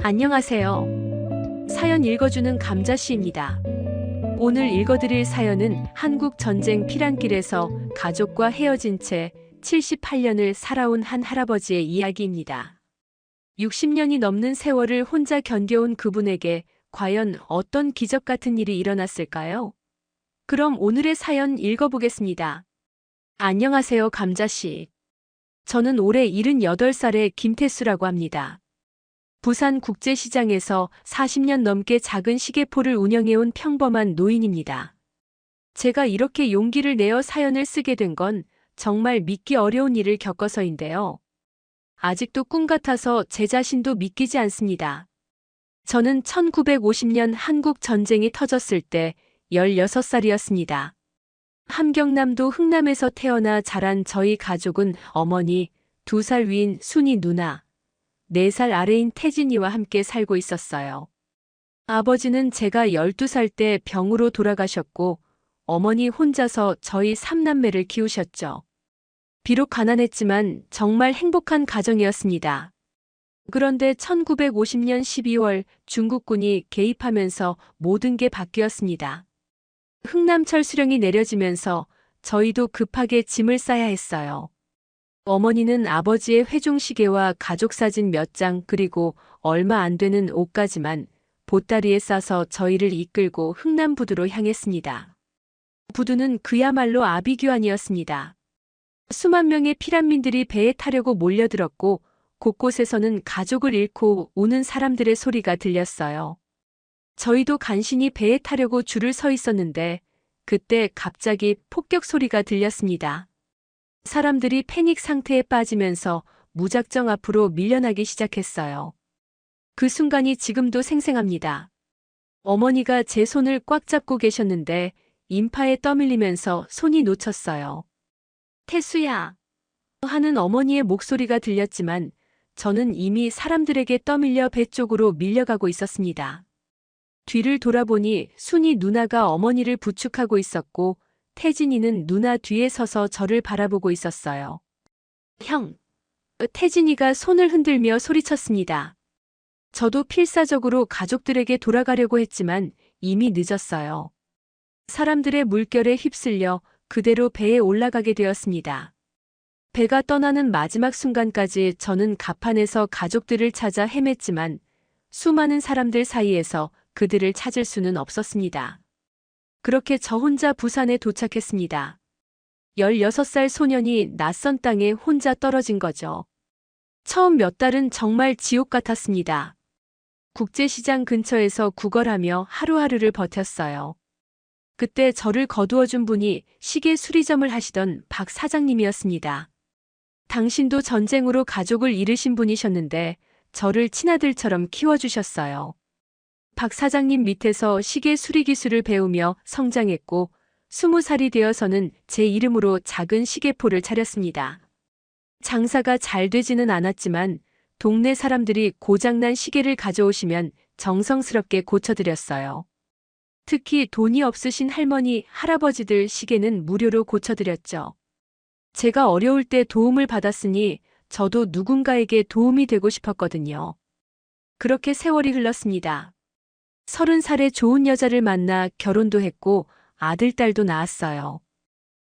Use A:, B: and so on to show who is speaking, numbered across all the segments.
A: 안녕하세요. 사연 읽어주는 감자씨입니다. 오늘 읽어드릴 사연은 한국 전쟁 피란길에서 가족과 헤어진 채 78년을 살아온 한 할아버지의 이야기입니다. 60년이 넘는 세월을 혼자 견뎌온 그분에게 과연 어떤 기적 같은 일이 일어났을까요? 그럼 오늘의 사연 읽어보겠습니다. 안녕하세요, 감자씨. 저는 올해 78살의 김태수라고 합니다. 부산 국제시장에서 40년 넘게 작은 시계포를 운영해온 평범한 노인입니다. 제가 이렇게 용기를 내어 사연을 쓰게 된 건 정말 믿기 어려운 일을 겪어서인데요. 아직도 꿈 같아서 제 자신도 믿기지 않습니다. 저는 1950년 한국 전쟁이 터졌을 때 16살이었습니다. 함경남도 흥남에서 태어나 자란 저희 가족은 어머니, 2살 위인 순이 누나, 4살 아래인 태진이와 함께 살고 있었어요. 아버지는 제가 12살 때 병으로 돌아가셨고 어머니 혼자서 저희 3남매를 키우셨죠. 비록 가난했지만 정말 행복한 가정이었습니다. 그런데 1950년 12월 중국군이 개입하면서 모든 게 바뀌었습니다. 흥남철 수령이 내려지면서 저희도 급하게 짐을 싸야 했어요. 어머니는 아버지의 회종시계와 가족사진 몇 장 그리고 얼마 안 되는 옷까지만 보따리에 싸서 저희를 이끌고 흥남부두로 향했습니다. 부두는 그야말로 아비규환이었습니다. 수만 명의 피란민들이 배에 타려고 몰려들었고 곳곳에서는 가족을 잃고 우는 사람들의 소리가 들렸어요. 저희도 간신히 배에 타려고 줄을 서 있었는데 그때 갑자기 폭격 소리가 들렸습니다. 사람들이 패닉 상태에 빠지면서 무작정 앞으로 밀려나기 시작했어요. 그 순간이 지금도 생생합니다. 어머니가 제 손을 꽉 잡고 계셨는데 인파에 떠밀리면서 손이 놓쳤어요. 태수야! 하는 어머니의 목소리가 들렸지만 저는 이미 사람들에게 떠밀려 배 쪽으로 밀려가고 있었습니다. 뒤를 돌아보니 순이 누나가 어머니를 부축하고 있었고 태진이는 누나 뒤에 서서 저를 바라보고 있었어요. 형! 태진이가 손을 흔들며 소리쳤습니다. 저도 필사적으로 가족들에게 돌아가려고 했지만 이미 늦었어요. 사람들의 물결에 휩쓸려 그대로 배에 올라가게 되었습니다. 배가 떠나는 마지막 순간까지 저는 갑판에서 가족들을 찾아 헤맸지만 수많은 사람들 사이에서 그들을 찾을 수는 없었습니다. 그렇게 저 혼자 부산에 도착했습니다. 16살 소년이 낯선 땅에 혼자 떨어진 거죠. 처음 몇 달은 정말 지옥 같았습니다. 국제시장 근처에서 구걸하며 하루하루를 버텼어요. 그때 저를 거두어준 분이 시계 수리점을 하시던 박 사장님이었습니다. 당신도 전쟁으로 가족을 잃으신 분이셨는데 저를 친아들처럼 키워주셨어요. 박 사장님 밑에서 시계 수리 기술을 배우며 성장했고 20살이 되어서는 제 이름으로 작은 시계포를 차렸습니다. 장사가 잘 되지는 않았지만 동네 사람들이 고장난 시계를 가져오시면 정성스럽게 고쳐드렸어요. 특히 돈이 없으신 할머니, 할아버지들 시계는 무료로 고쳐드렸죠. 제가 어려울 때 도움을 받았으니 저도 누군가에게 도움이 되고 싶었거든요. 그렇게 세월이 흘렀습니다. 30살에 좋은 여자를 만나 결혼도 했고 아들, 딸도 낳았어요.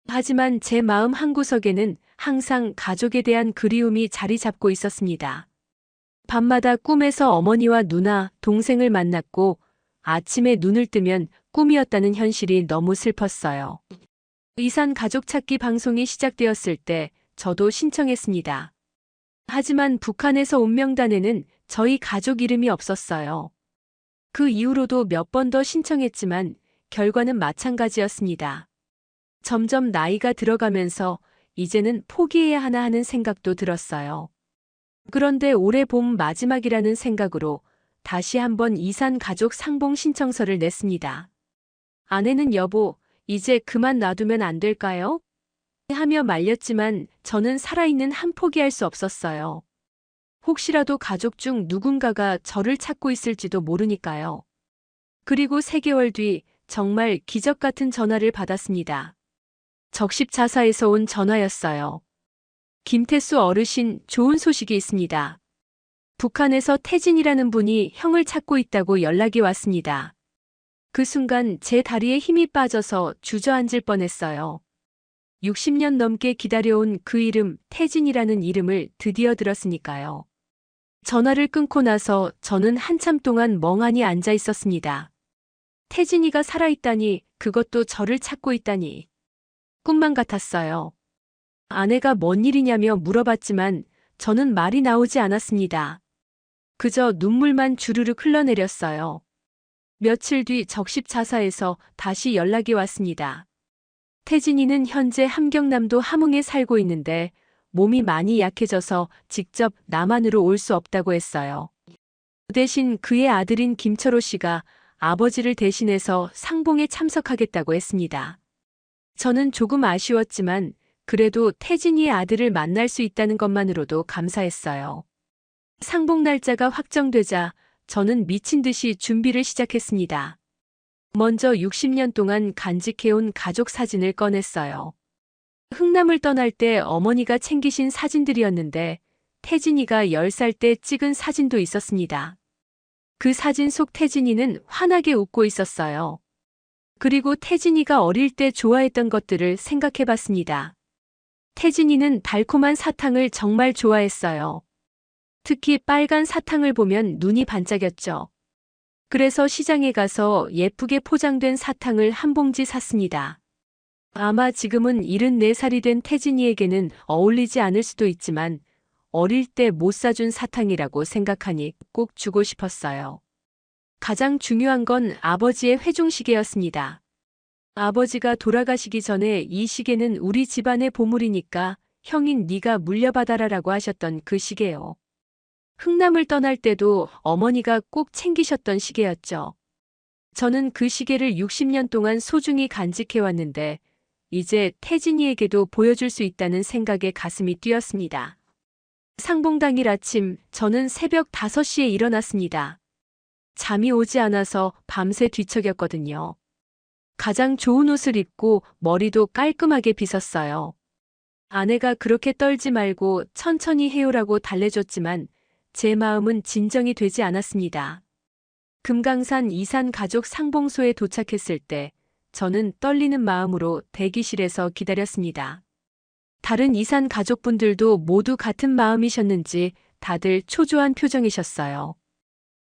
A: 하지만 제 마음 한구석에는 항상 가족에 대한 그리움이 자리 잡고 있었습니다. 밤마다 꿈에서 어머니와 누나, 동생을 만났고 아침에 눈을 뜨면 꿈이었다는 현실이 너무 슬펐어요. 이산 가족 찾기 방송이 시작되었을 때 저도 신청했습니다. 하지만 북한에서 온 명단에는 저희 가족 이름이 없었어요. 그 이후로도 몇 번 더 신청했지만 결과는 마찬가지였습니다. 점점 나이가 들어가면서 이제는 포기해야 하나 하는 생각도 들었어요. 그런데 올해 봄 마지막이라는 생각으로 다시 한번 이산 가족 상봉 신청서를 냈습니다. 아내는 여보, 이제 그만 놔두면 안 될까요? 하며 말렸지만 저는 살아있는 한 포기할 수 없었어요. 혹시라도 가족 중 누군가가 저를 찾고 있을지도 모르니까요. 그리고 3개월 뒤 정말 기적 같은 전화를 받았습니다. 적십자사에서 온 전화였어요. 김태수 어르신, 좋은 소식이 있습니다. 북한에서 태진이라는 분이 형을 찾고 있다고 연락이 왔습니다. 그 순간 제 다리에 힘이 빠져서 주저앉을 뻔했어요. 60년 넘게 기다려온 그 이름, 태진이라는 이름을 드디어 들었으니까요. 전화를 끊고 나서 저는 한참 동안 멍하니 앉아 있었습니다. 태진이가 살아있다니, 그것도 저를 찾고 있다니. 꿈만 같았어요. 아내가 뭔 일이냐며 물어봤지만 저는 말이 나오지 않았습니다. 그저 눈물만 주르륵 흘러내렸어요. 며칠 뒤 적십자사에서 다시 연락이 왔습니다. 태진이는 현재 함경남도 함흥에 살고 있는데 몸이 많이 약해져서 직접 남한으로 올 수 없다고 했어요. 대신 그의 아들인 김철호 씨가 아버지를 대신해서 상봉에 참석하겠다고 했습니다. 저는 조금 아쉬웠지만 그래도 태진이의 아들을 만날 수 있다는 것만으로도 감사했어요. 상봉 날짜가 확정되자 저는 미친 듯이 준비를 시작했습니다. 먼저 60년 동안 간직해온 가족 사진을 꺼냈어요. 흥남을 떠날 때 어머니가 챙기신 사진들이었는데 태진이가 10살 때 찍은 사진도 있었습니다. 그 사진 속 태진이는 환하게 웃고 있었어요. 그리고 태진이가 어릴 때 좋아했던 것들을 생각해봤습니다. 태진이는 달콤한 사탕을 정말 좋아했어요. 특히 빨간 사탕을 보면 눈이 반짝였죠. 그래서 시장에 가서 예쁘게 포장된 사탕을 한 봉지 샀습니다. 아마 지금은 74살이 된 태진이에게는 어울리지 않을 수도 있지만 어릴 때 못 사준 사탕이라고 생각하니 꼭 주고 싶었어요. 가장 중요한 건 아버지의 회중시계였습니다. 아버지가 돌아가시기 전에 이 시계는 우리 집안의 보물이니까 형인 네가 물려받아라라고 하셨던 그 시계요. 흥남을 떠날 때도 어머니가 꼭 챙기셨던 시계였죠. 저는 그 시계를 60년 동안 소중히 간직해왔는데 이제 태진이에게도 보여줄 수 있다는 생각에 가슴이 뛰었습니다. 상봉 당일 아침 저는 새벽 5시에 일어났습니다. 잠이 오지 않아서 밤새 뒤척였거든요. 가장 좋은 옷을 입고 머리도 깔끔하게 빗었어요. 아내가 그렇게 떨지 말고 천천히 해요라고 달래줬지만 제 마음은 진정이 되지 않았습니다. 금강산 이산 가족 상봉소에 도착했을 때 저는 떨리는 마음으로 대기실에서 기다렸습니다. 다른 이산 가족분들도 모두 같은 마음이셨는지 다들 초조한 표정이셨어요.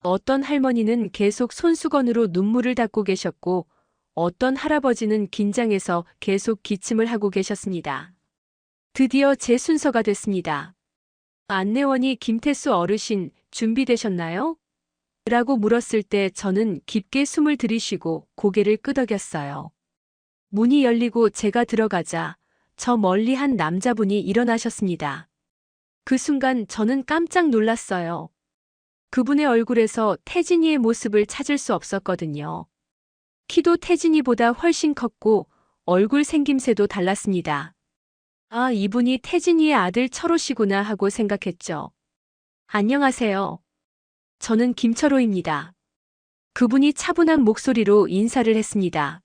A: 어떤 할머니는 계속 손수건으로 눈물을 닦고 계셨고 어떤 할아버지는 긴장해서 계속 기침을 하고 계셨습니다. 드디어 제 순서가 됐습니다. 안내원이 김태수 어르신 준비되셨나요? 라고 물었을 때 저는 깊게 숨을 들이쉬고 고개를 끄덕였어요. 문이 열리고 제가 들어가자 저 멀리 한 남자분이 일어나셨습니다. 그 순간 저는 깜짝 놀랐어요. 그분의 얼굴에서 태진이의 모습을 찾을 수 없었거든요. 키도 태진이보다 훨씬 컸고 얼굴 생김새도 달랐습니다. 아, 이분이 태진이의 아들 철호 씨구나 하고 생각했죠. 안녕하세요. 저는 김철호입니다. 그분이 차분한 목소리로 인사를 했습니다.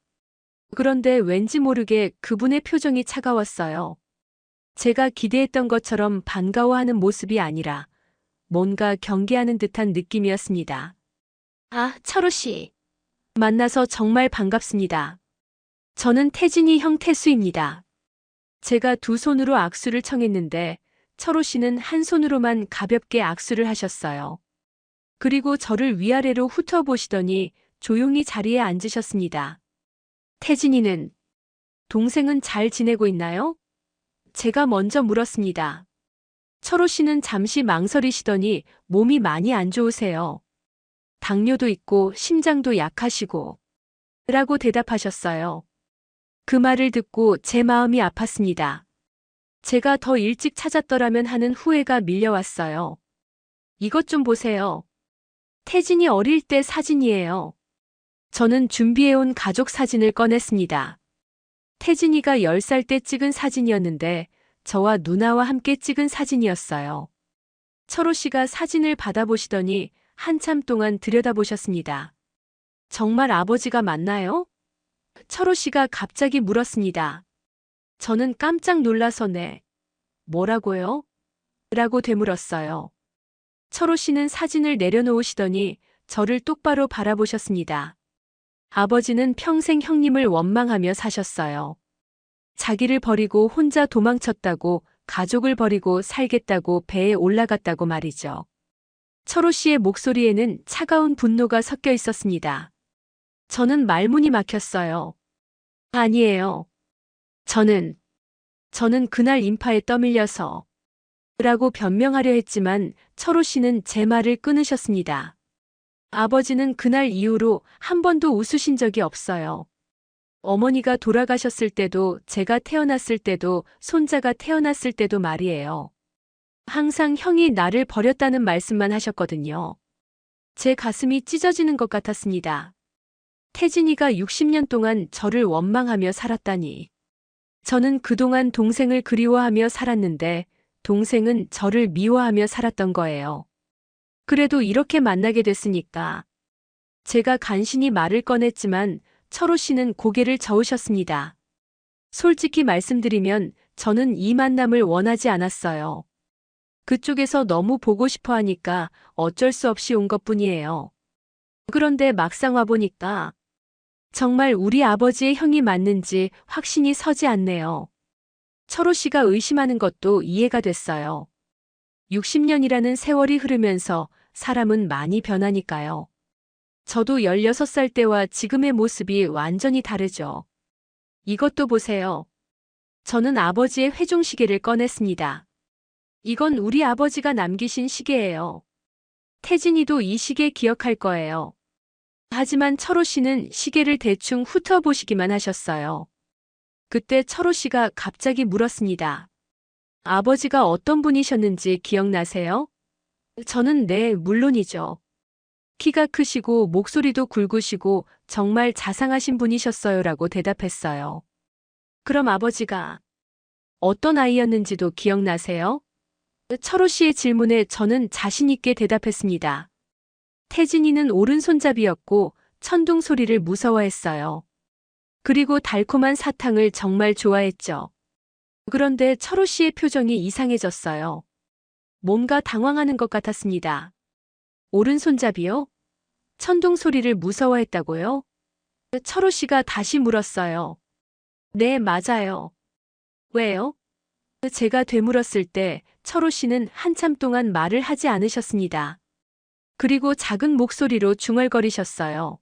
A: 그런데 왠지 모르게 그분의 표정이 차가웠어요. 제가 기대했던 것처럼 반가워하는 모습이 아니라 뭔가 경계하는 듯한 느낌이었습니다. 아, 철호 씨. 만나서 정말 반갑습니다. 저는 태진이 형 태수입니다. 제가 두 손으로 악수를 청했는데 철호 씨는 한 손으로만 가볍게 악수를 하셨어요. 그리고 저를 위아래로 훑어보시더니 조용히 자리에 앉으셨습니다. 태진이는? 동생은 잘 지내고 있나요? 제가 먼저 물었습니다. 철호 씨는 잠시 망설이시더니 몸이 많이 안 좋으세요. 당뇨도 있고 심장도 약하시고 라고 대답하셨어요. 그 말을 듣고 제 마음이 아팠습니다. 제가 더 일찍 찾았더라면 하는 후회가 밀려왔어요. 이것 좀 보세요. 태진이 어릴 때 사진이에요. 저는 준비해온 가족 사진을 꺼냈습니다. 태진이가 10살 때 찍은 사진이었는데 저와 누나와 함께 찍은 사진이었어요. 철호 씨가 사진을 받아보시더니 한참 동안 들여다보셨습니다. 정말 아버지가 맞나요? 철호 씨가 갑자기 물었습니다. 저는 깜짝 놀라서 네. 뭐라고요? 라고 되물었어요. 철호 씨는 사진을 내려놓으시더니 저를 똑바로 바라보셨습니다. 아버지는 평생 형님을 원망하며 사셨어요. 자기를 버리고 혼자 도망쳤다고, 가족을 버리고 살겠다고 배에 올라갔다고 말이죠. 철호 씨의 목소리에는 차가운 분노가 섞여 있었습니다. 저는 말문이 막혔어요. 아니에요. 저는 그날 인파에 떠밀려서 라고 변명하려 했지만 철호 씨는 제 말을 끊으셨습니다. 아버지는 그날 이후로 한 번도 웃으신 적이 없어요. 어머니가 돌아가셨을 때도, 제가 태어났을 때도, 손자가 태어났을 때도 말이에요. 항상 형이 나를 버렸다는 말씀만 하셨거든요. 제 가슴이 찢어지는 것 같았습니다. 태진이가 60년 동안 저를 원망하며 살았다니. 저는 그동안 동생을 그리워하며 살았는데 동생은 저를 미워하며 살았던 거예요. 그래도 이렇게 만나게 됐으니까. 제가 간신히 말을 꺼냈지만 철호 씨는 고개를 저으셨습니다. 솔직히 말씀드리면 저는 이 만남을 원하지 않았어요. 그쪽에서 너무 보고 싶어 하니까 어쩔 수 없이 온 것뿐이에요. 그런데 막상 와보니까 정말 우리 아버지의 형이 맞는지 확신이 서지 않네요. 철호 씨가 의심하는 것도 이해가 됐어요. 60년이라는 세월이 흐르면서 사람은 많이 변하니까요. 저도 16살 때와 지금의 모습이 완전히 다르죠. 이것도 보세요. 저는 아버지의 회종시계를 꺼냈습니다. 이건 우리 아버지가 남기신 시계예요. 태진이도 이 시계 기억할 거예요. 하지만 철호 씨는 시계를 대충 훑어보시기만 하셨어요. 그때 철호 씨가 갑자기 물었습니다. 아버지가 어떤 분이셨는지 기억나세요? 저는 네, 물론이죠. 키가 크시고 목소리도 굵으시고 정말 자상하신 분이셨어요라고 대답했어요. 그럼 아버지가 어떤 아이였는지도 기억나세요? 철호 씨의 질문에 저는 자신 있게 대답했습니다. 태진이는 오른손잡이였고 천둥 소리를 무서워했어요. 그리고 달콤한 사탕을 정말 좋아했죠. 그런데 철호 씨의 표정이 이상해졌어요. 뭔가 당황하는 것 같았습니다. 오른손잡이요? 천둥 소리를 무서워했다고요? 철호 씨가 다시 물었어요. 네, 맞아요. 왜요? 제가 되물었을 때 철호 씨는 한참 동안 말을 하지 않으셨습니다. 그리고 작은 목소리로 중얼거리셨어요.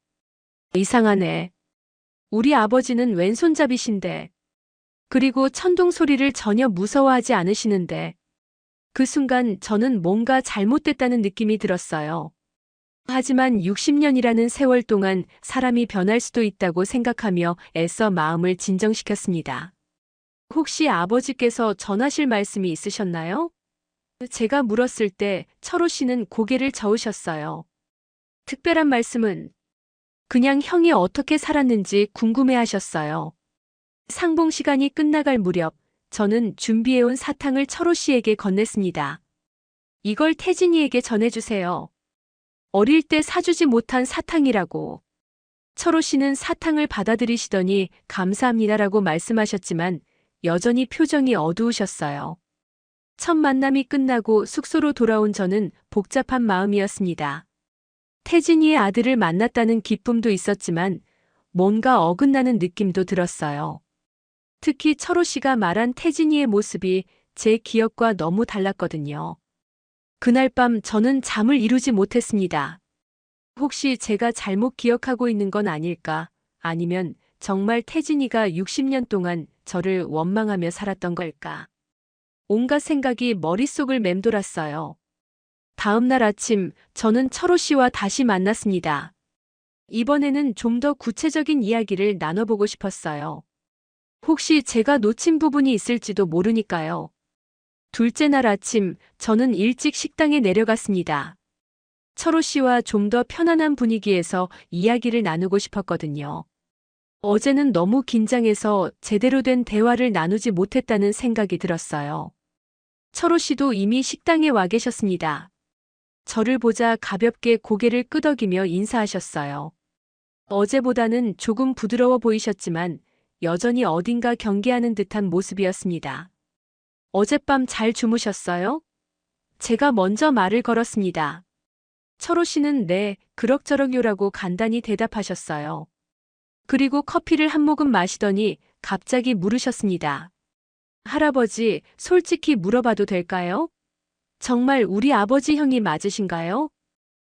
A: 이상하네. 우리 아버지는 왼손잡이신데. 그리고 천둥 소리를 전혀 무서워하지 않으시는데. 그 순간 저는 뭔가 잘못됐다는 느낌이 들었어요. 하지만 60년이라는 세월 동안 사람이 변할 수도 있다고 생각하며 애써 마음을 진정시켰습니다. 혹시 아버지께서 전하실 말씀이 있으셨나요? 제가 물었을 때 철호 씨는 고개를 저으셨어요. 특별한 말씀은 그냥 형이 어떻게 살았는지 궁금해하셨어요. 상봉 시간이 끝나갈 무렵 저는 준비해온 사탕을 철호 씨에게 건넸습니다. 이걸 태진이에게 전해주세요. 어릴 때 사주지 못한 사탕이라고. 철호 씨는 사탕을 받아들이시더니 감사합니다라고 말씀하셨지만 여전히 표정이 어두우셨어요. 첫 만남이 끝나고 숙소로 돌아온 저는 복잡한 마음이었습니다. 태진이의 아들을 만났다는 기쁨도 있었지만 뭔가 어긋나는 느낌도 들었어요. 특히 철호 씨가 말한 태진이의 모습이 제 기억과 너무 달랐거든요. 그날 밤 저는 잠을 이루지 못했습니다. 혹시 제가 잘못 기억하고 있는 건 아닐까? 아니면 정말 태진이가 60년 동안 저를 원망하며 살았던 걸까? 온갖 생각이 머릿속을 맴돌았어요. 다음 날 아침 저는 철호 씨와 다시 만났습니다. 이번에는 좀 더 구체적인 이야기를 나눠보고 싶었어요. 혹시 제가 놓친 부분이 있을지도 모르니까요. 둘째 날 아침 저는 일찍 식당에 내려갔습니다. 철호 씨와 좀 더 편안한 분위기에서 이야기를 나누고 싶었거든요. 어제는 너무 긴장해서 제대로 된 대화를 나누지 못했다는 생각이 들었어요. 철호 씨도 이미 식당에 와 계셨습니다. 저를 보자 가볍게 고개를 끄덕이며 인사하셨어요. 어제보다는 조금 부드러워 보이셨지만 여전히 어딘가 경계하는 듯한 모습이었습니다. 어젯밤 잘 주무셨어요? 제가 먼저 말을 걸었습니다. 철호 씨는 네, 그럭저럭요라고 간단히 대답하셨어요. 그리고 커피를 한 모금 마시더니 갑자기 물으셨습니다. 할아버지, 솔직히 물어봐도 될까요? 정말 우리 아버지 형이 맞으신가요?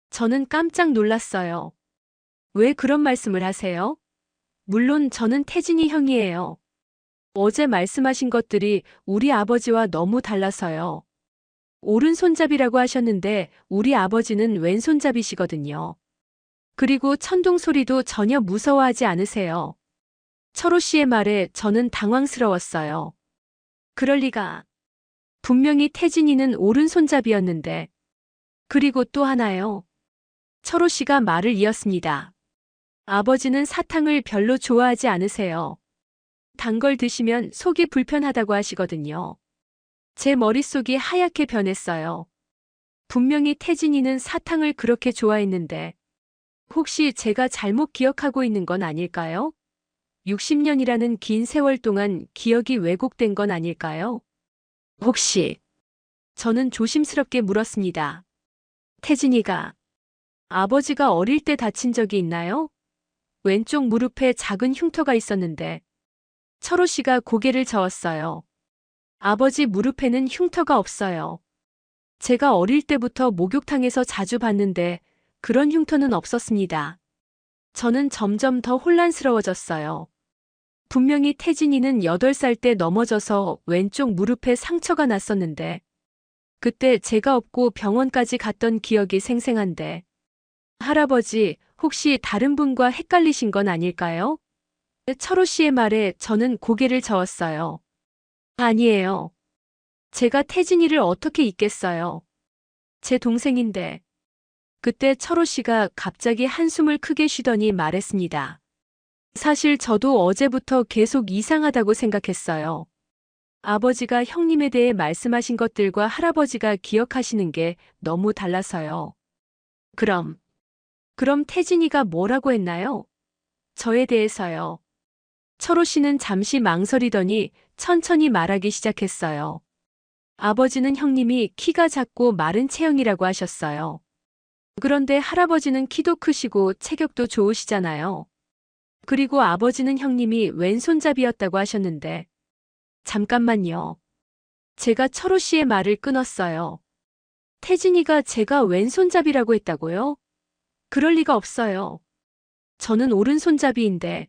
A: 저는 깜짝 놀랐어요. 왜 그런 말씀을 하세요? 물론 저는 태진이 형이에요. 어제 말씀하신 것들이 우리 아버지와 너무 달라서요. 오른손잡이라고 하셨는데 우리 아버지는 왼손잡이시거든요. 그리고 천둥 소리도 전혀 무서워하지 않으세요. 철호 씨의 말에 저는 당황스러웠어요. 그럴 리가. 분명히 태진이는 오른손잡이였는데. 그리고 또 하나요. 철호 씨가 말을 이었습니다. 아버지는 사탕을 별로 좋아하지 않으세요. 단 걸 드시면 속이 불편하다고 하시거든요. 제 머릿속이 하얗게 변했어요. 분명히 태진이는 사탕을 그렇게 좋아했는데 혹시 제가 잘못 기억하고 있는 건 아닐까요? 60년이라는 긴 세월 동안 기억이 왜곡된 건 아닐까요? 혹시 저는 조심스럽게 물었습니다. 태진이가 아버지가 어릴 때 다친 적이 있나요? 왼쪽 무릎에 작은 흉터가 있었는데 철호 씨가 고개를 저었어요. 아버지 무릎에는 흉터가 없어요. 제가 어릴 때부터 목욕탕에서 자주 봤는데 그런 흉터는 없었습니다. 저는 점점 더 혼란스러워졌어요. 분명히 태진이는 8살 때 넘어져서 왼쪽 무릎에 상처가 났었는데 그때 제가 업고 병원까지 갔던 기억이 생생한데 할아버지, 혹시 다른 분과 헷갈리신 건 아닐까요? 철호 씨의 말에 저는 고개를 저었어요. 아니에요. 제가 태진이를 어떻게 잊겠어요. 제 동생인데. 그때 철호 씨가 갑자기 한숨을 크게 쉬더니 말했습니다. 사실 저도 어제부터 계속 이상하다고 생각했어요. 아버지가 형님에 대해 말씀하신 것들과 할아버지가 기억하시는 게 너무 달라서요. 그럼 태진이가 뭐라고 했나요? 저에 대해서요. 철호 씨는 잠시 망설이더니 천천히 말하기 시작했어요. 아버지는 형님이 키가 작고 마른 체형이라고 하셨어요. 그런데 할아버지는 키도 크시고 체격도 좋으시잖아요. 그리고 아버지는 형님이 왼손잡이였다고 하셨는데 잠깐만요. 제가 철호 씨의 말을 끊었어요. 태진이가 제가 왼손잡이라고 했다고요? 그럴 리가 없어요. 저는 오른손잡이인데.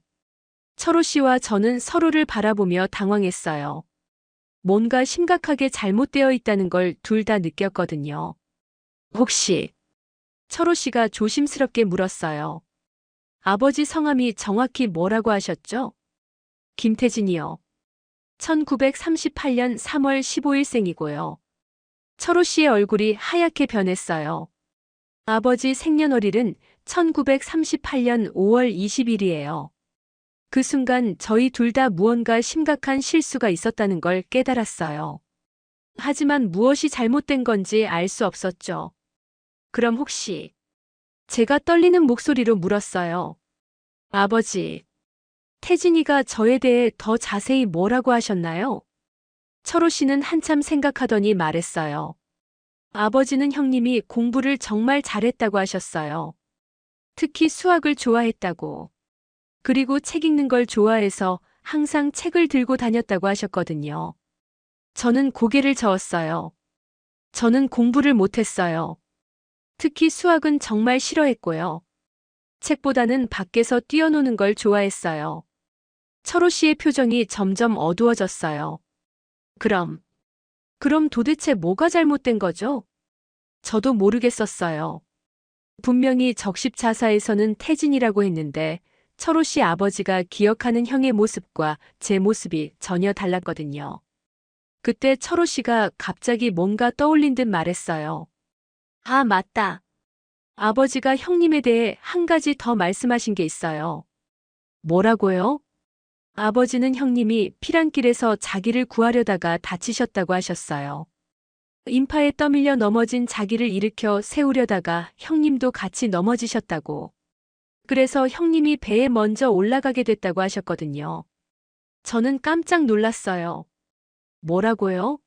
A: 철호 씨와 저는 서로를 바라보며 당황했어요. 뭔가 심각하게 잘못되어 있다는 걸 둘 다 느꼈거든요. 혹시 철호 씨가 조심스럽게 물었어요. 아버지 성함이 정확히 뭐라고 하셨죠? 김태진이요. 1938년 3월 15일생이고요. 철호 씨의 얼굴이 하얗게 변했어요. 아버지 생년월일은 1938년 5월 20일이에요. 그 순간 저희 둘 다 무언가 심각한 실수가 있었다는 걸 깨달았어요. 하지만 무엇이 잘못된 건지 알 수 없었죠. 그럼 혹시 제가 떨리는 목소리로 물었어요. 아버지, 태진이가 저에 대해 더 자세히 뭐라고 하셨나요? 철호 씨는 한참 생각하더니 말했어요. 아버지는 형님이 공부를 정말 잘했다고 하셨어요. 특히 수학을 좋아했다고. 그리고 책 읽는 걸 좋아해서 항상 책을 들고 다녔다고 하셨거든요. 저는 고개를 저었어요. 저는 공부를 못했어요. 특히 수학은 정말 싫어했고요. 책보다는 밖에서 뛰어노는 걸 좋아했어요. 철호 씨의 표정이 점점 어두워졌어요. 그럼 도대체 뭐가 잘못된 거죠? 저도 모르겠었어요. 분명히 적십자사에서는 태진이라고 했는데 철호 씨 아버지가 기억하는 형의 모습과 제 모습이 전혀 달랐거든요. 그때 철호 씨가 갑자기 뭔가 떠올린 듯 말했어요. 아, 맞다. 아버지가 형님에 대해 한 가지 더 말씀하신 게 있어요. 뭐라고요? 아버지는 형님이 피란길에서 자기를 구하려다가 다치셨다고 하셨어요. 인파에 떠밀려 넘어진 자기를 일으켜 세우려다가 형님도 같이 넘어지셨다고. 그래서 형님이 배에 먼저 올라가게 됐다고 하셨거든요. 저는 깜짝 놀랐어요. 뭐라고요?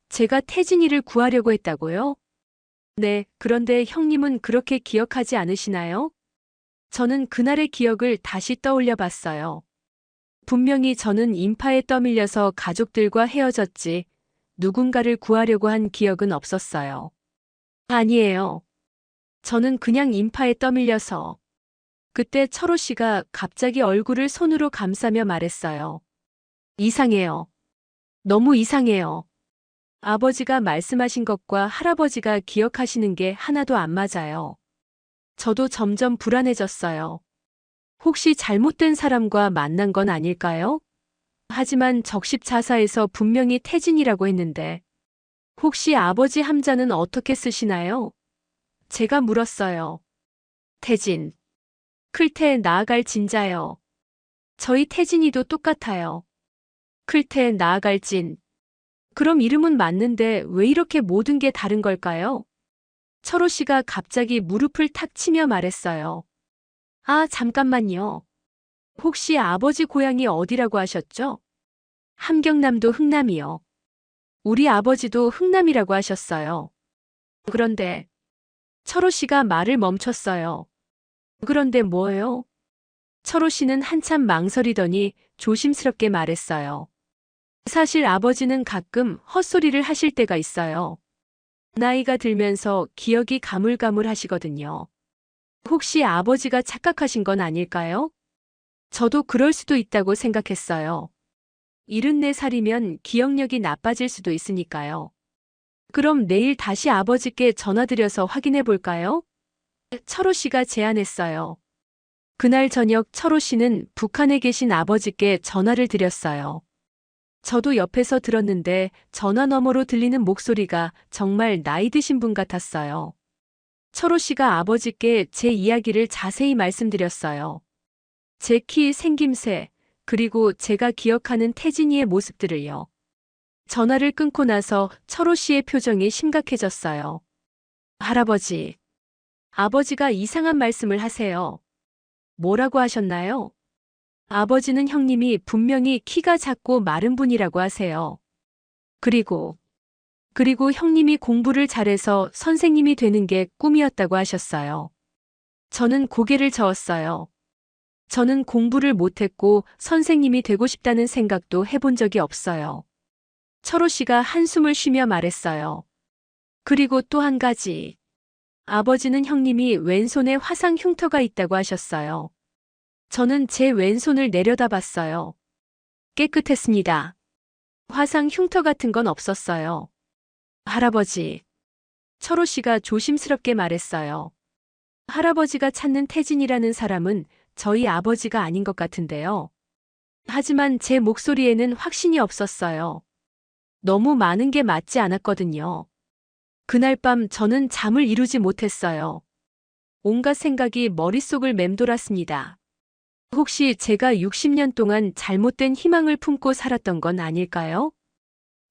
A: 제가 태진이를 구하려고 했다고요? 네, 그런데 형님은 그렇게 기억하지 않으시나요? 저는 그날의 기억을 다시 떠올려 봤어요. 분명히 저는 인파에 떠밀려서 가족들과 헤어졌지, 누군가를 구하려고 한 기억은 없었어요. 아니에요. 저는 그냥 인파에 떠밀려서. 그때 철호 씨가 갑자기 얼굴을 손으로 감싸며 말했어요. 이상해요. 너무 이상해요. 아버지가 말씀하신 것과 할아버지가 기억하시는 게 하나도 안 맞아요. 저도 점점 불안해졌어요. 혹시 잘못된 사람과 만난 건 아닐까요? 하지만 적십자사에서 분명히 태진이라고 했는데, 혹시 아버지 함자는 어떻게 쓰시나요? 제가 물었어요. 태진. 클테 나아갈 진자요. 저희 태진이도 똑같아요. 클테 나아갈 진. 그럼 이름은 맞는데 왜 이렇게 모든 게 다른 걸까요? 철호 씨가 갑자기 무릎을 탁 치며 말했어요. 아, 잠깐만요. 혹시 아버지 고향이 어디라고 하셨죠? 함경남도 흥남이요. 우리 아버지도 흥남이라고 하셨어요. 그런데 철호 씨가 말을 멈췄어요. 그런데 뭐예요? 철호 씨는 한참 망설이더니 조심스럽게 말했어요. 사실 아버지는 가끔 헛소리를 하실 때가 있어요. 나이가 들면서 기억이 가물가물하시거든요. 혹시 아버지가 착각하신 건 아닐까요? 저도 그럴 수도 있다고 생각했어요. 74살이면 기억력이 나빠질 수도 있으니까요. 그럼 내일 다시 아버지께 전화드려서 확인해 볼까요? 철호 씨가 제안했어요. 그날 저녁 철호 씨는 북한에 계신 아버지께 전화를 드렸어요. 저도 옆에서 들었는데 전화 너머로 들리는 목소리가 정말 나이 드신 분 같았어요. 철호 씨가 아버지께 제 이야기를 자세히 말씀드렸어요. 제 키, 생김새, 그리고 제가 기억하는 태진이의 모습들을요. 전화를 끊고 나서 철호 씨의 표정이 심각해졌어요. 할아버지, 아버지가 이상한 말씀을 하세요. 뭐라고 하셨나요? 아버지는 형님이 분명히 키가 작고 마른 분이라고 하세요. 그리고 형님이 공부를 잘해서 선생님이 되는 게 꿈이었다고 하셨어요. 저는 고개를 저었어요. 저는 공부를 못했고 선생님이 되고 싶다는 생각도 해본 적이 없어요. 철호 씨가 한숨을 쉬며 말했어요. 그리고 또 한 가지. 아버지는 형님이 왼손에 화상 흉터가 있다고 하셨어요. 저는 제 왼손을 내려다봤어요. 깨끗했습니다. 화상 흉터 같은 건 없었어요. 할아버지. 철호 씨가 조심스럽게 말했어요. 할아버지가 찾는 태진이라는 사람은 저희 아버지가 아닌 것 같은데요. 하지만 제 목소리에는 확신이 없었어요. 너무 많은 게 맞지 않았거든요. 그날 밤 저는 잠을 이루지 못했어요. 온갖 생각이 머릿속을 맴돌았습니다. 혹시 제가 60년 동안 잘못된 희망을 품고 살았던 건 아닐까요?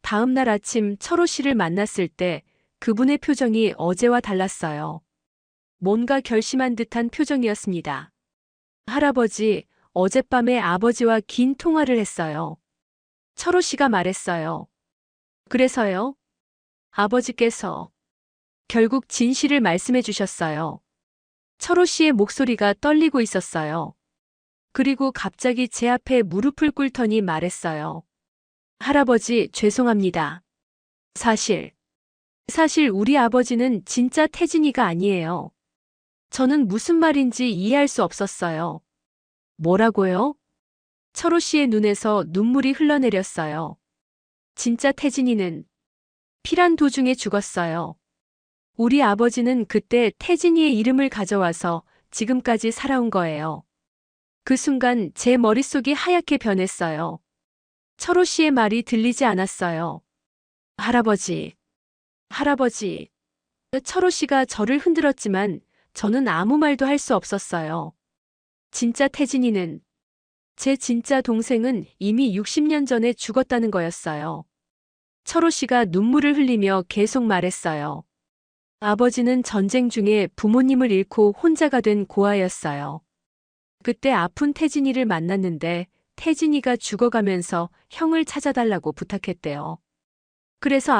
A: 다음 날 아침 철호 씨를 만났을 때 그분의 표정이 어제와 달랐어요. 뭔가 결심한 듯한 표정이었습니다. 할아버지, 어젯밤에 아버지와 긴 통화를 했어요. 철호 씨가 말했어요. 그래서요? 아버지께서 결국 진실을 말씀해 주셨어요. 철호 씨의 목소리가 떨리고 있었어요. 그리고 갑자기 제 앞에 무릎을 꿇더니 말했어요. 할아버지, 죄송합니다. 사실 우리 아버지는 진짜 태진이가 아니에요. 저는 무슨 말인지 이해할 수 없었어요. 뭐라고요? 철호 씨의 눈에서 눈물이 흘러내렸어요. 진짜 태진이는 피란 도중에 죽었어요. 우리 아버지는 그때 태진이의 이름을 가져와서 지금까지 살아온 거예요. 그 순간 제 머릿속이 하얗게 변했어요. 철호 씨의 말이 들리지 않았어요. 할아버지. 철호 씨가 저를 흔들었지만 저는 아무 말도 할 수 없었어요. 진짜 태진이는, 제 진짜 동생은 이미 60년 전에 죽었다는 거였어요. 철호 씨가 눈물을 흘리며 계속 말했어요. 아버지는 전쟁 중에 부모님을 잃고 혼자가 된 고아였어요. 그때 아픈 태진이를 만났는데 태진이가 죽어가면서 형을 찾아달라고 부탁했대요. 그래서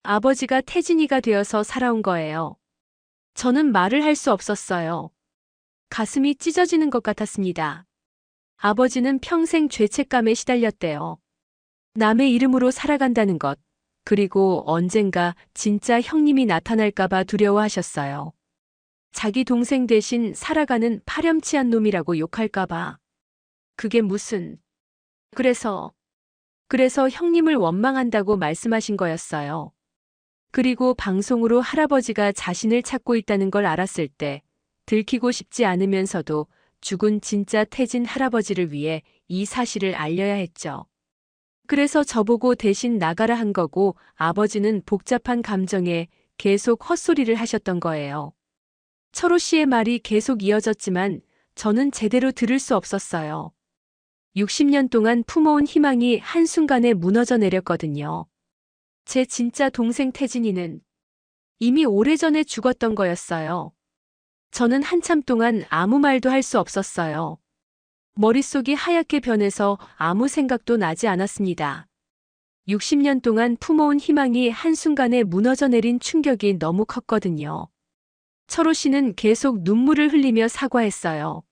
A: 아버지가 태진이가 되어서 살아온 거예요. 저는 말을 할 수 없었어요. 가슴이 찢어지는 것 같았습니다. 아버지는 평생 죄책감에 시달렸대요. 남의 이름으로 살아간다는 것, 그리고 언젠가 진짜 형님이 나타날까봐 두려워하셨어요. 자기 동생 대신 살아가는 파렴치한 놈이라고 욕할까봐. 그게 무슨. 그래서 형님을 원망한다고 말씀하신 거였어요. 그리고 방송으로 할아버지가 자신을 찾고 있다는 걸 알았을 때 들키고 싶지 않으면서도 죽은 진짜 태진 할아버지를 위해 이 사실을 알려야 했죠. 그래서 저보고 대신 나가라 한 거고 아버지는 복잡한 감정에 계속 헛소리를 하셨던 거예요. 철호 씨의 말이 계속 이어졌지만 저는 제대로 들을 수 없었어요. 60년 동안 품어온 희망이 한순간에 무너져 내렸거든요. 제 진짜 동생 태진이는 이미 오래전에 죽었던 거였어요. 저는 한참 동안 아무 말도 할 수 없었어요. 머릿속이 하얗게 변해서 아무 생각도 나지 않았습니다. 60년 동안 품어온 희망이 한순간에 무너져 내린 충격이 너무 컸거든요. 철호 씨는 계속 눈물을 흘리며 사과했어요.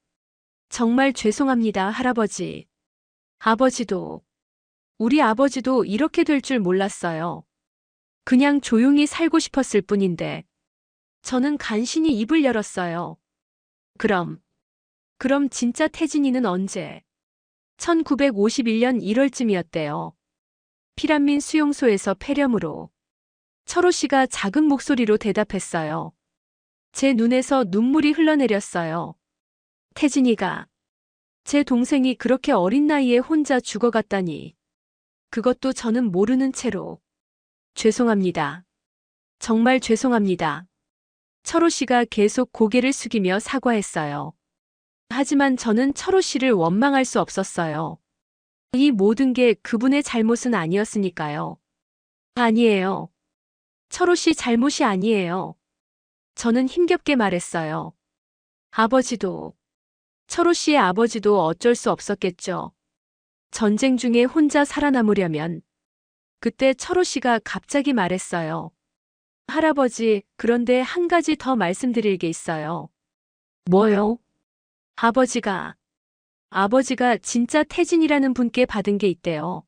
A: 정말 죄송합니다, 할아버지. 우리 아버지도 이렇게 될 줄 몰랐어요. 그냥 조용히 살고 싶었을 뿐인데. 저는 간신히 입을 열었어요. 그럼 진짜 태진이는 언제? 1951년 1월쯤이었대요. 피란민 수용소에서 폐렴으로. 철호 씨가 작은 목소리로 대답했어요. 제 눈에서 눈물이 흘러내렸어요. 태진이가, 제 동생이 그렇게 어린 나이에 혼자 죽어갔다니. 그것도 저는 모르는 채로. 죄송합니다. 정말 죄송합니다. 철호 씨가 계속 고개를 숙이며 사과했어요. 하지만 저는 철호 씨를 원망할 수 없었어요. 이 모든 게 그분의 잘못은 아니었으니까요. 아니에요. 철호 씨 잘못이 아니에요. 저는 힘겹게 말했어요. 철호 씨의 아버지도 어쩔 수 없었겠죠. 전쟁 중에 혼자 살아남으려면. 그때 철호 씨가 갑자기 말했어요. 할아버지, 그런데 한 가지 더 말씀드릴 게 있어요. 뭐요? 아버지가 진짜 태진이라는 분께 받은 게 있대요.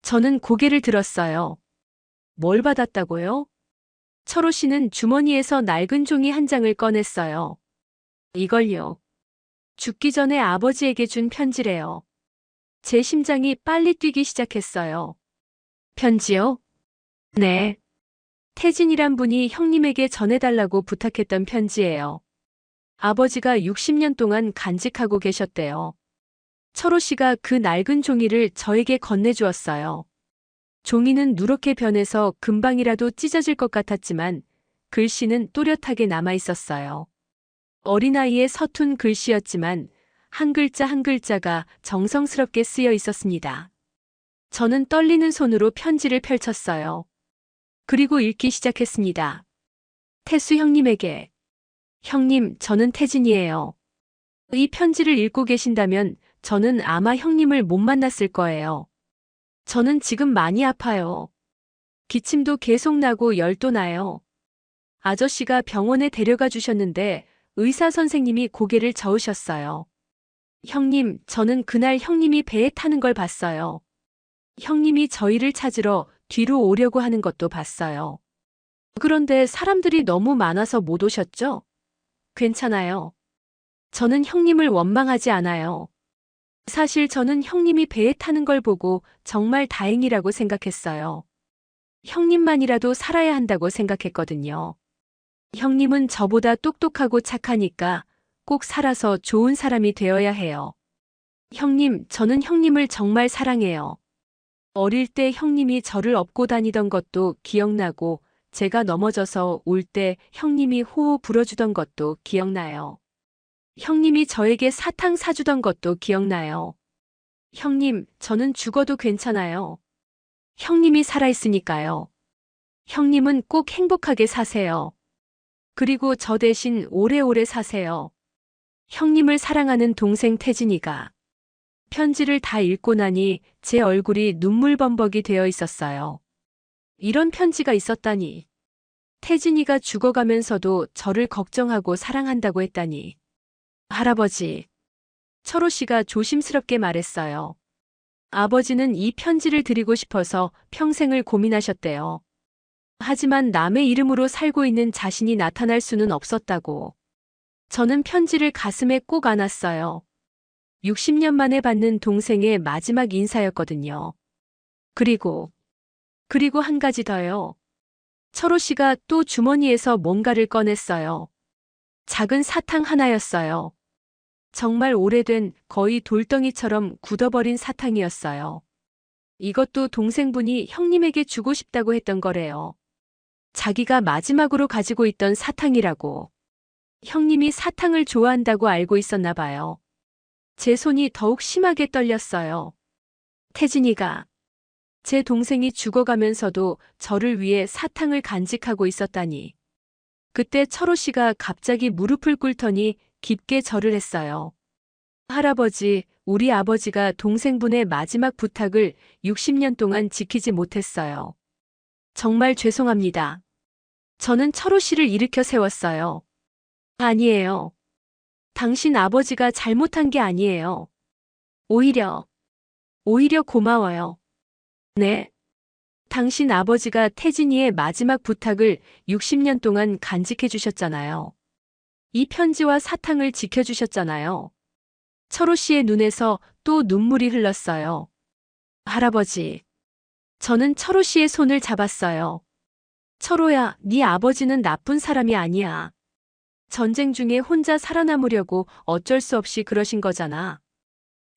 A: 저는 고개를 들었어요. 뭘 받았다고요? 철호 씨는 주머니에서 낡은 종이 한 장을 꺼냈어요. 이걸요. 죽기 전에 아버지에게 준 편지래요. 제 심장이 빨리 뛰기 시작했어요. 편지요? 네. 태진이란 분이 형님에게 전해달라고 부탁했던 편지예요. 아버지가 60년 동안 간직하고 계셨대요. 철호 씨가 그 낡은 종이를 저에게 건네주었어요. 종이는 누렇게 변해서 금방이라도 찢어질 것 같았지만 글씨는 또렷하게 남아있었어요. 어린아이의 서툰 글씨였지만 한 글자 한 글자가 정성스럽게 쓰여 있었습니다. 저는 떨리는 손으로 편지를 펼쳤어요. 그리고 읽기 시작했습니다. 태수 형님에게. 형님, 저는 태진이에요. 이 편지를 읽고 계신다면 저는 아마 형님을 못 만났을 거예요. 저는 지금 많이 아파요. 기침도 계속 나고 열도 나요. 아저씨가 병원에 데려가 주셨는데 의사 선생님이 고개를 저으셨어요. 형님, 저는 그날 형님이 배에 타는 걸 봤어요. 형님이 저희를 찾으러 뒤로 오려고 하는 것도 봤어요. 그런데 사람들이 너무 많아서 못 오셨죠? 괜찮아요. 저는 형님을 원망하지 않아요. 사실 저는 형님이 배에 타는 걸 보고 정말 다행이라고 생각했어요. 형님만이라도 살아야 한다고 생각했거든요. 형님은 저보다 똑똑하고 착하니까 꼭 살아서 좋은 사람이 되어야 해요. 형님, 저는 형님을 정말 사랑해요. 어릴 때 형님이 저를 업고 다니던 것도 기억나고 제가 넘어져서 울 때 형님이 호호 불어주던 것도 기억나요. 형님이 저에게 사탕 사주던 것도 기억나요. 형님, 저는 죽어도 괜찮아요. 형님이 살아있으니까요. 형님은 꼭 행복하게 사세요. 그리고 저 대신 오래오래 사세요. 형님을 사랑하는 동생 태진이가. 편지를 다 읽고 나니 제 얼굴이 눈물범벅이 되어 있었어요. 이런 편지가 있었다니. 태진이가 죽어가면서도 저를 걱정하고 사랑한다고 했다니. 할아버지. 철호 씨가 조심스럽게 말했어요. 아버지는 이 편지를 드리고 싶어서 평생을 고민하셨대요. 하지만 남의 이름으로 살고 있는 자신이 나타날 수는 없었다고. 저는 편지를 가슴에 꼭 안았어요. 60년 만에 받는 동생의 마지막 인사였거든요. 그리고 한 가지 더요. 철호 씨가 또 주머니에서 뭔가를 꺼냈어요. 작은 사탕 하나였어요. 정말 오래된, 거의 돌덩이처럼 굳어버린 사탕이었어요. 이것도 동생분이 형님에게 주고 싶다고 했던 거래요. 자기가 마지막으로 가지고 있던 사탕이라고. 형님이 사탕을 좋아한다고 알고 있었나 봐요. 제 손이 더욱 심하게 떨렸어요. 태진이가, 제 동생이 죽어가면서도 저를 위해 사탕을 간직하고 있었다니. 그때 철호 씨가 갑자기 무릎을 꿇더니 깊게 절을 했어요. 할아버지, 우리 아버지가 동생분의 마지막 부탁을 60년 동안 지키지 못했어요. 정말 죄송합니다. 저는 철호 씨를 일으켜 세웠어요. 아니에요. 당신 아버지가 잘못한 게 아니에요. 오히려 고마워요. 네. 당신 아버지가 태진이의 마지막 부탁을 60년 동안 간직해 주셨잖아요. 이 편지와 사탕을 지켜주셨잖아요. 철호 씨의 눈에서 또 눈물이 흘렀어요. 할아버지. 저는 철호 씨의 손을 잡았어요. 철호야, 네 아버지는 나쁜 사람이 아니야. 전쟁 중에 혼자 살아남으려고 어쩔 수 없이 그러신 거잖아.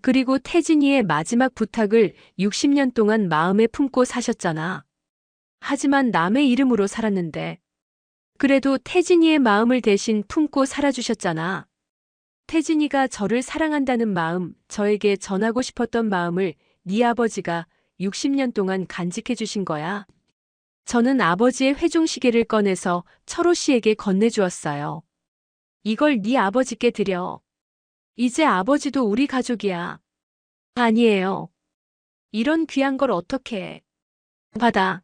A: 그리고 태진이의 마지막 부탁을 60년 동안 마음에 품고 사셨잖아. 하지만 남의 이름으로 살았는데. 그래도 태진이의 마음을 대신 품고 살아주셨잖아. 태진이가 저를 사랑한다는 마음, 저에게 전하고 싶었던 마음을 네 아버지가 60년 동안 간직해 주신 거야. 저는 아버지의 회중시계를 꺼내서 철호 씨에게 건네주었어요. 이걸 네 아버지께 드려. 이제 아버지도 우리 가족이야. 아니에요. 이런 귀한 걸 어떻게 받아.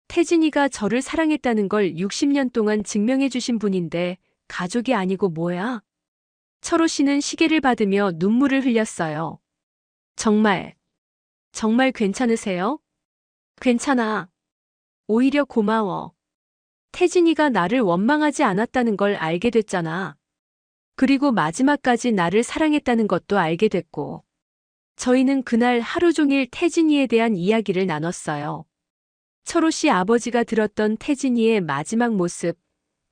A: 태진이가 저를 사랑했다는 걸 60년 동안 증명해 주신 분인데 가족이 아니고 뭐야? 철호 씨는 시계를 받으며 눈물을 흘렸어요. 정말 괜찮으세요? 괜찮아. 오히려 고마워. 태진이가 나를 원망하지 않았다는 걸 알게 됐잖아. 그리고 마지막까지 나를 사랑했다는 것도 알게 됐고. 저희는 그날 하루 종일 태진이에 대한 이야기를 나눴어요. 철호 씨 아버지가 들었던 태진이의 마지막 모습,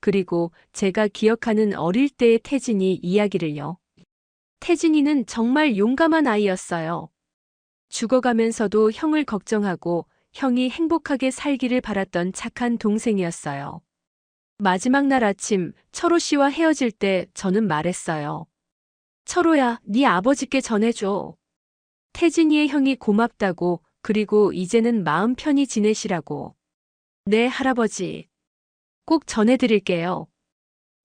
A: 그리고 제가 기억하는 어릴 때의 태진이 이야기를요. 태진이는 정말 용감한 아이였어요. 죽어가면서도 형을 걱정하고 형이 행복하게 살기를 바랐던 착한 동생이었어요. 마지막 날 아침 철호 씨와 헤어질 때 저는 말했어요. 철호야, 네 아버지께 전해줘. 태진이의 형이 고맙다고, 그리고 이제는 마음 편히 지내시라고. 네, 할아버지. 꼭 전해드릴게요.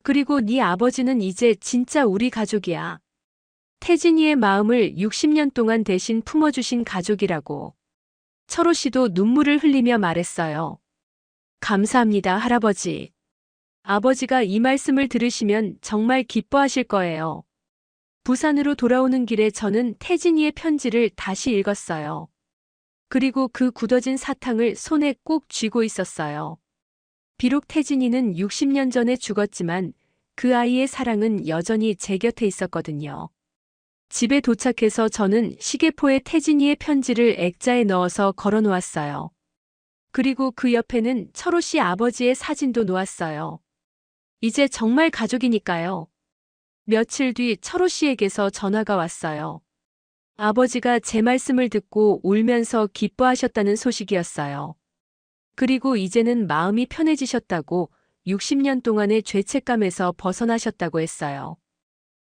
A: 그리고 네 아버지는 이제 진짜 우리 가족이야. 태진이의 마음을 60년 동안 대신 품어주신 가족이라고. 철호 씨도 눈물을 흘리며 말했어요. 감사합니다, 할아버지. 아버지가 이 말씀을 들으시면 정말 기뻐하실 거예요. 부산으로 돌아오는 길에 저는 태진이의 편지를 다시 읽었어요. 그리고 그 굳어진 사탕을 손에 꼭 쥐고 있었어요. 비록 태진이는 60년 전에 죽었지만 그 아이의 사랑은 여전히 제 곁에 있었거든요. 집에 도착해서 저는 시계포에 태진이의 편지를 액자에 넣어서 걸어 놓았어요. 그리고 그 옆에는 철호 씨 아버지의 사진도 놓았어요. 이제 정말 가족이니까요. 며칠 뒤 철호 씨에게서 전화가 왔어요. 아버지가 제 말씀을 듣고 울면서 기뻐하셨다는 소식이었어요. 그리고 이제는 마음이 편해지셨다고 60년 동안의 죄책감에서 벗어나셨다고 했어요.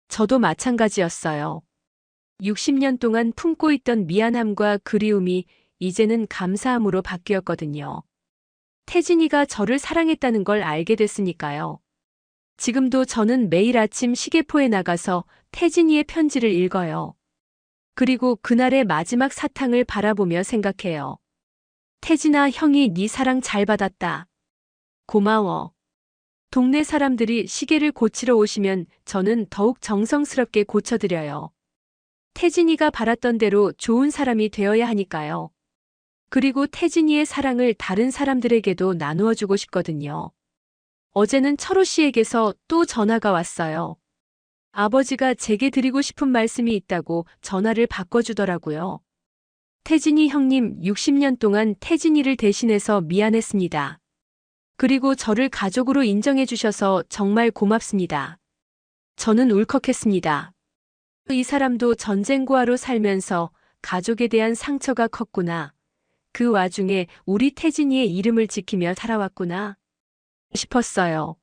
A: 저도 마찬가지였어요. 60년 동안 품고 있던 미안함과 그리움이 이제는 감사함으로 바뀌었거든요. 태진이가 저를 사랑했다는 걸 알게 됐으니까요. 지금도 저는 매일 아침 시계포에 나가서 태진이의 편지를 읽어요. 그리고 그날의 마지막 사탕을 바라보며 생각해요. 태진아, 형이 네 사랑 잘 받았다. 고마워. 동네 사람들이 시계를 고치러 오시면 저는 더욱 정성스럽게 고쳐드려요. 태진이가 바랐던 대로 좋은 사람이 되어야 하니까요. 그리고 태진이의 사랑을 다른 사람들에게도 나누어 주고 싶거든요. 어제는 철호 씨에게서 또 전화가 왔어요. 아버지가 제게 드리고 싶은 말씀이 있다고 전화를 바꿔주더라고요. 태진이 형님, 60년 동안 태진이를 대신해서 미안했습니다. 그리고 저를 가족으로 인정해 주셔서 정말 고맙습니다. 저는 울컥했습니다. 이 사람도 전쟁고아로 살면서 가족에 대한 상처가 컸구나. 그 와중에 우리 태진이의 이름을 지키며 살아왔구나 싶었어요.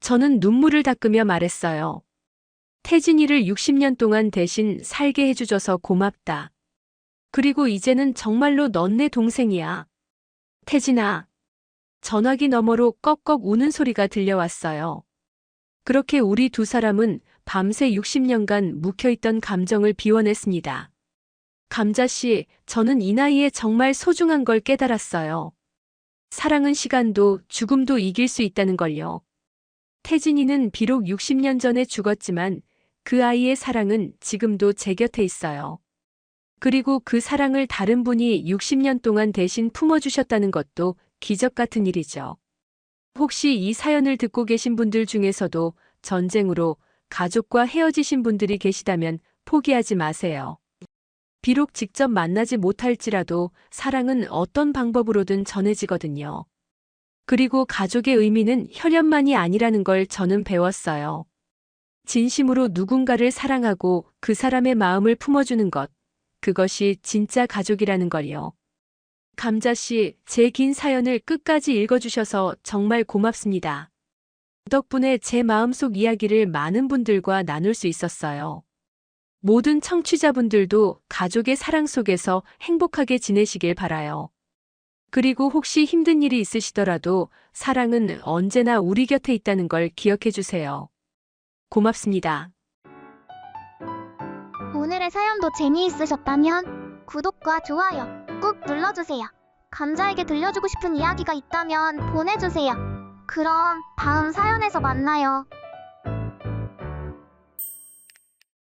A: 저는 눈물을 닦으며 말했어요. 태진이를 60년 동안 대신 살게 해주셔서 고맙다. 그리고 이제는 정말로 넌 내 동생이야. 태진아. 전화기 너머로 꺽꺽 우는 소리가 들려왔어요. 그렇게 우리 두 사람은 밤새 60년간 묵혀있던 감정을 비워냈습니다. 감자씨, 저는 이 나이에 정말 소중한 걸 깨달았어요. 사랑은 시간도 죽음도 이길 수 있다는 걸요. 태진이는 비록 60년 전에 죽었지만 그 아이의 사랑은 지금도 제 곁에 있어요. 그리고 그 사랑을 다른 분이 60년 동안 대신 품어주셨다는 것도 기적 같은 일이죠. 혹시 이 사연을 듣고 계신 분들 중에서도 전쟁으로 가족과 헤어지신 분들이 계시다면 포기하지 마세요. 비록 직접 만나지 못할지라도 사랑은 어떤 방법으로든 전해지거든요. 그리고 가족의 의미는 혈연만이 아니라는 걸 저는 배웠어요. 진심으로 누군가를 사랑하고 그 사람의 마음을 품어주는 것, 그것이 진짜 가족이라는 걸요. 감자씨, 제 긴 사연을 끝까지 읽어주셔서 정말 고맙습니다. 덕분에 제 마음속 이야기를 많은 분들과 나눌 수 있었어요. 모든 청취자분들도 가족의 사랑 속에서 행복하게 지내시길 바라요. 그리고 혹시 힘든 일이 있으시더라도 사랑은 언제나 우리 곁에 있다는 걸 기억해 주세요. 고맙습니다.
B: 오늘의 사연도 재미있으셨다면 구독과 좋아요 꾹 눌러주세요. 감자에게 들려주고 싶은 이야기가 있다면 보내주세요. 그럼 다음 사연에서 만나요.